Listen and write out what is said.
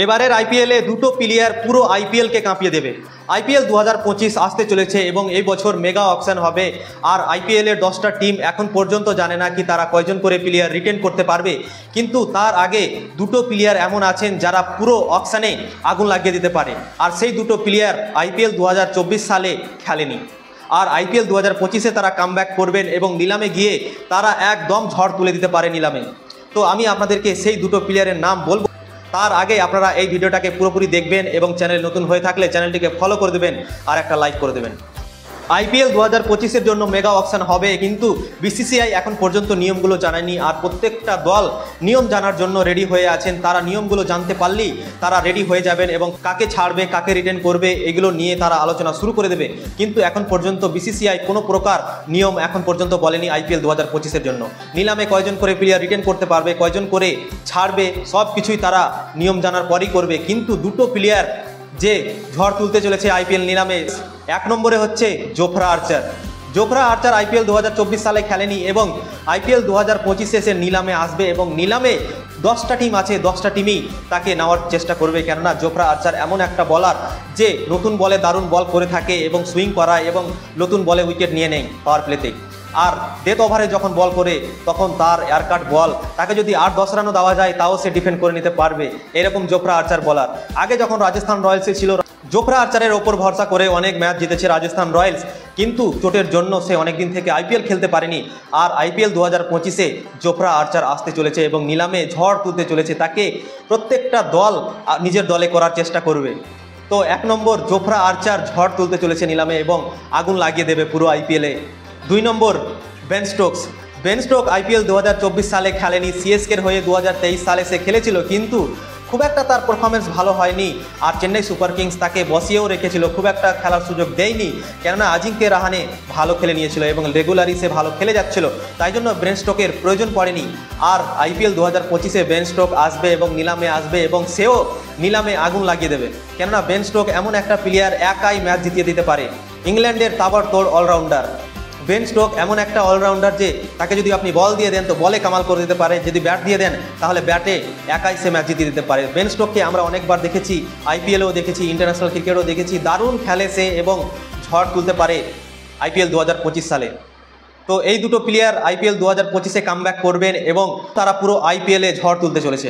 এবারের আইপিএলে দুটো প্লেয়ার পুরো আইপিএলকে কাঁপিয়ে দেবে। আইপিএল 2025 আসতে চলেছে এবং এই বছর মেগা অকশন হবে। আর আইপিএলের 10টা টিম এখন পর্যন্ত জানে না কি তারা কয়জন করে প্লেয়ার রিটেন করতে পারবে, কিন্তু তার আগে দুটো প্লেয়ার এমন আছেন যারা পুরো অকশনে আগুন লাগিয়ে দিতে পারে। আর সেই দুটো প্লেয়ার আইপিএল 2024 সালে খেলেনি, আর আইপিএল 2025-এ তারা কামব্যাক করবেন এবং নিলামে গিয়ে তারা একদম ঝড় তুলে দিতে পারে নিলামে। তো আমি আপনাদেরকে সেই দুটো প্লেয়ারের নাম বলবো, তার আগে আপনারা এই ভিডিওটাকে পুরোপুরি দেখবেন এবং চ্যানেল নতুন হয়ে থাকলে চ্যানেলটিকে ফলো করে দেবেন আর একটা লাইক করে দেবেন। আইপিএল 2025-এর জন্য মেগা অকশন হবে, কিন্তু বিসিসিআই এখন পর্যন্ত নিয়মগুলো জানায়নি। আর প্রত্যেকটা দল নিয়ম জানার জন্য রেডি হয়ে আছেন। তারা নিয়মগুলো জানতে পারলেই তারা রেডি হয়ে যাবেন এবং কাকে ছাড়বে কাকে রিটেন করবে এগুলো নিয়ে তারা আলোচনা শুরু করে দেবে। কিন্তু এখন পর্যন্ত বিসিসিআই কোনো প্রকার নিয়ম এখন পর্যন্ত বলেনি আইপিএল 2025-এর জন্য। নিলামে কয়জন করে প্লেয়ার রিটেন করতে পারবে, কয়জন করে ছাড়বে, সব কিছুই তারা নিয়ম জানার পরই করবে। কিন্তু দুটো প্লেয়ার যে ঝড় তুলতে চলেছে আইপিএল নিলামে, এক নম্বরে হচ্ছে জোফরা আর্চার। জোফরা আর্চার আইপিএল 2024 সালে খেলেনি এবং আইপিএল 2025-এ সে নিলামে আসবে এবং নিলামে 10টা টিম আছে, 10টা টিমই তাকে নেওয়ার চেষ্টা করবে। কেননা জোফরা আর্চার এমন একটা বলার যে নতুন বলে দারুণ বল করে থাকে এবং সুইং করায় এবং নতুন বলে উইকেট নিয়ে নেয় পাওয়ার প্লেতে। আর ডেথ ওভারে যখন বল করে তখন তার এয়ারকাট বল, তাকে যদি 8-10 রানও দেওয়া যায় তাও সে ডিফেন্ড করে নিতে পারবে, এরকম জোফরা আর্চার বলার। আগে যখন রাজস্থান রয়্যালসে ছিল, জোফরা আর্চারের ওপর ভরসা করে অনেক ম্যাচ জিতেছে রাজস্থান রয়্যালস, কিন্তু চোটের জন্য সে অনেক দিন থেকে আইপিএল খেলতে পারেনি। আর আইপিএল 2025-এ জোফরা আর্চার আসতে চলেছে এবং নিলামে ঝড় তুলতে চলেছে। তাকে প্রত্যেকটা দল নিজের দলে করার চেষ্টা করবে। তো এক নম্বর জোফরা আর্চার ঝড় তুলতে চলেছে নিলামে এবং আগুন লাগিয়ে দেবে পুরো আইপিএলে। 2 নম্বর Ben Stokes. Ben Stoke IPL 2024 সালে খেলেনি, সিএসকের হয়ে 2023 সালে সে খেলেছিল, কিন্তু খুব একটা তার পারফরমেন্স ভালো হয়নি। আর চেন্নাই সুপার কিংস তাকে বসিয়েও রেখেছিল, খুব একটা খেলার সুযোগ দেয়নি। কেননা আজিঙ্কে রাহানে ভালো খেলে নিয়েছিল এবং রেগুলারই সে ভালো খেলে যাচ্ছিল, তাই জন্য বেন স্টোকের প্রয়োজন পড়েনি। আর আইপিএল 2025-এ বেন স্টোক আসবে এবং নিলামে আসবে এবং সেও নিলামে আগুন লাগিয়ে দেবে। কেননা বেন স্টোক এমন একটা প্লেয়ার, একাই ম্যাচ জিতিয়ে দিতে পারে। ইংল্যান্ডের তাবড়তোড় অলরাউন্ডার বেন স্টোক এমন একটা অলরাউন্ডার যে তাকে যদি আপনি বল দিয়ে দেন তো বলে কামাল করে দিতে পারে, যদি ব্যাট দিয়ে দেন তাহলে ব্যাটে একাই সে ম্যাচ জিতিয়ে দিতে পারে। বেন স্টোককে আমরা অনেকবার দেখেছি, আইপিএলেও দেখেছি, ইন্টারন্যাশনাল ক্রিকেটও দেখেছি, দারুণ খেলে সে এবং ঝড় তুলতে পারে আইপিএল 2025 সালে। তো এই দুটো প্লেয়ার আইপিএল 2025-এ কামব্যাক করবেন এবং তারা পুরো আইপিএলে ঝড় তুলতে চলেছে।